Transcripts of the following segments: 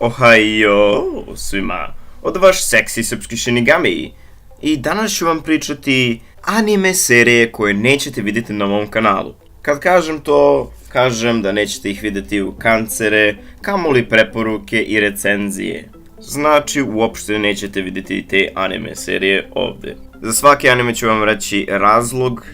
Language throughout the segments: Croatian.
Ohajo svima, od vaš seksi srpski Shinigami. I danas ću vam pričati anime serije koje nećete vidjeti na mom kanalu. Kad kažem to, kažem da nećete ih vidjeti u kancere, kamoli preporuke i recenzije. Znači, uopšte nećete vidjeti te anime serije ovdje. Za svaki anime ću vam reći razlog,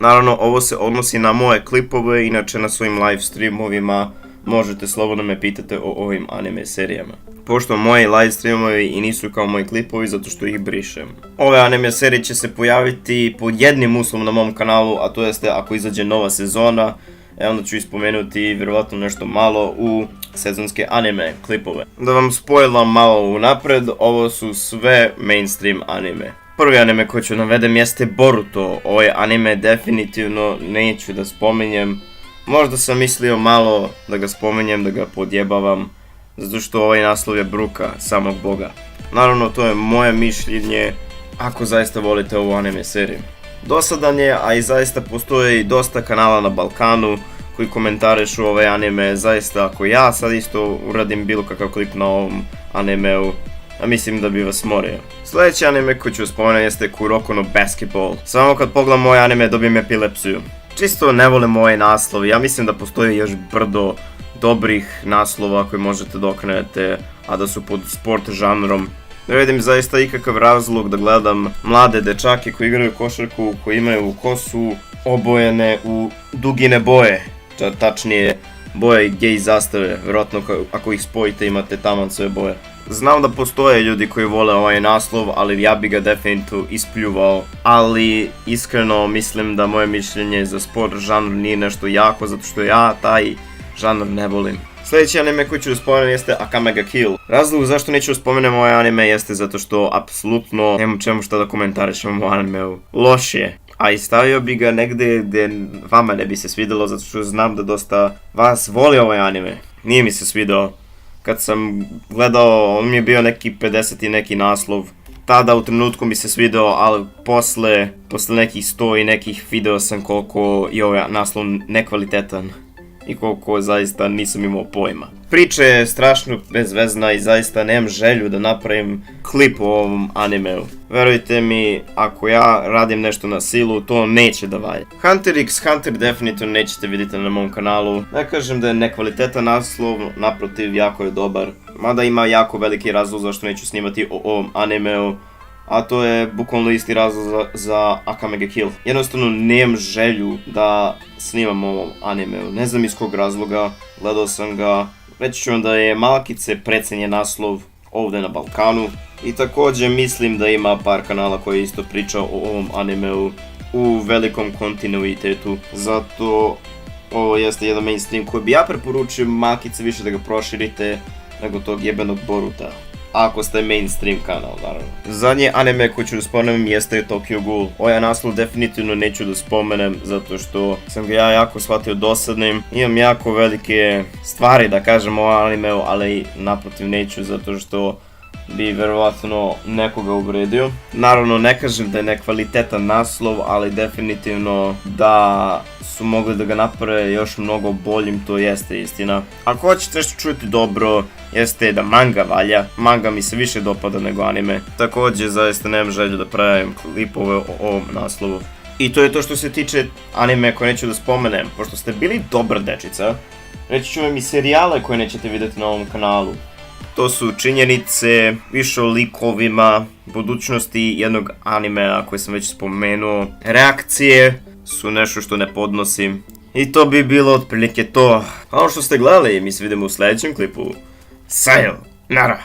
naravno ovo se odnosi na moje klipove, inače na svojim live streamovima možete slobodno me pitati o ovim anime serijama. Pošto moji live streamovi i nisu kao moji klipovi zato što ih brišem. Ove anime serije će se pojaviti pod jednim uslovom na mom kanalu, a to jeste ako izađe nova sezona, onda ću ispomenuti vjerovatno nešto malo u sezonske anime klipove. Da vam spoilam malo unapred, ovo su sve mainstream anime. Prvi anime koji ću navedem jeste Boruto. Ovaj anime definitivno neću da spominjem. Možda sam mislio malo da ga spominjem, da ga podjebavam, zato što ovaj naslov je bruka samog boga. Naravno, to je moje mišljenje ako zaista volite ovu anime seriju. Dosadan je, a i zaista postoji dosta kanala na Balkanu koji komentarišu ove anime. Zaista, ako ja sad isto uradim bilo kakav klip na ovom animeu, a mislim da bi vas morio. Sljedeći anime koji ću spomenuti jeste Kuroko no Basketball. Samo kad pogledam ovaj anime dobijem epilepsiju. Čisto ne volim ovaj naslov, ja mislim da postoji još brdo dobrih naslova koje možete da okrenete, a da su pod sport žanrom. Ne vidim zaista ikakav razlog da gledam mlade dečake koji igraju košarku, koji imaju kosu obojene u dugine boje, tačnije boje gej zastave, vjerojatno ako ih spojite imate taman sve boje. Znam da postoje ljudi koji vole ovaj naslov, ali ja bi ga definitivno ispljuvao. Ali iskreno mislim da moje mišljenje za sport žanr nije nešto jako, zato što ja taj žanr ne volim. Sljedeći anime koji ću da spomenem jeste Akame ga Kill. Razlog zašto neću da spomenem ovaj anime jeste zato što apsolutno nemam čemu šta da komentarišem u animeu. Loš je. A i stavio bi ga negdje gdje vama ne bi se svidjelo, zato što znam da dosta vas voli ovaj anime. Nije mi se svidao. Kad sam gledao, on mi je bio neki 50 i neki naslov. Tada u trenutku mi se svidao, ali posle nekih 100 i nekih video sam koliko je ovaj naslov nekvalitetan. I koliko zaista nisam imao pojma. Priča je strašno bezvezna i zaista nemam želju da napravim klip o ovom animeu. Verujte mi, ako ja radim nešto na silu, to neće da valja. Hunter x Hunter definitivno nećete vidjeti na mom kanalu. Ne kažem da je nekvalitetan naslov, naprotiv jako je dobar. Mada ima jako veliki razlog zašto neću snimati o ovom animeu. A to je bukvalno isti razlog za Akame ga Kill. Jednostavno nemam želju da snimam ovom animeu. Ne znam iz kog razloga, gledao sam ga. Reći ću vam da je malkice precenjen naslov ovdje na Balkanu. I također mislim da ima par kanala koji isto priča o ovom animeu u velikom kontinuitetu. Zato ovo jeste jedan mainstream koji bi ja preporučio malkice više da ga proširite nego tog jebenog Boruta. Ako ste mainstream kanal, naravno. Zadnji anime koji ću da spomenem jeste Tokyo Ghoul. Ovaj naslov definitivno neću da spomenem zato što sam ga ja jako shvatio dosadnim. Imam jako velike stvari da kažem o animeu, ali naprotiv neću zato što bi verovatno nekoga uvredio. Naravno ne kažem da je nekvalitetan naslov, ali definitivno da su mogli da ga naprave još mnogo boljim, to jeste istina. Ako hoćete nešto čuti dobro, jeste da manga valja. Manga mi se više dopada nego anime. Također zaista nemam želju da pravim klipove o ovom naslovu. I to je to što se tiče anime koje neću da spomenem. Pošto ste bili dobra dečica, reći ću vam i serijale koje nećete vidjeti na ovom kanalu. To su činjenice, više o likovima, budućnosti jednog animea koje sam već spomenuo. Reakcije su nešto što ne podnosim. I to bi bilo otprilike to. Ono što ste gledali, mi se vidimo u sljedećem klipu. Sayonara!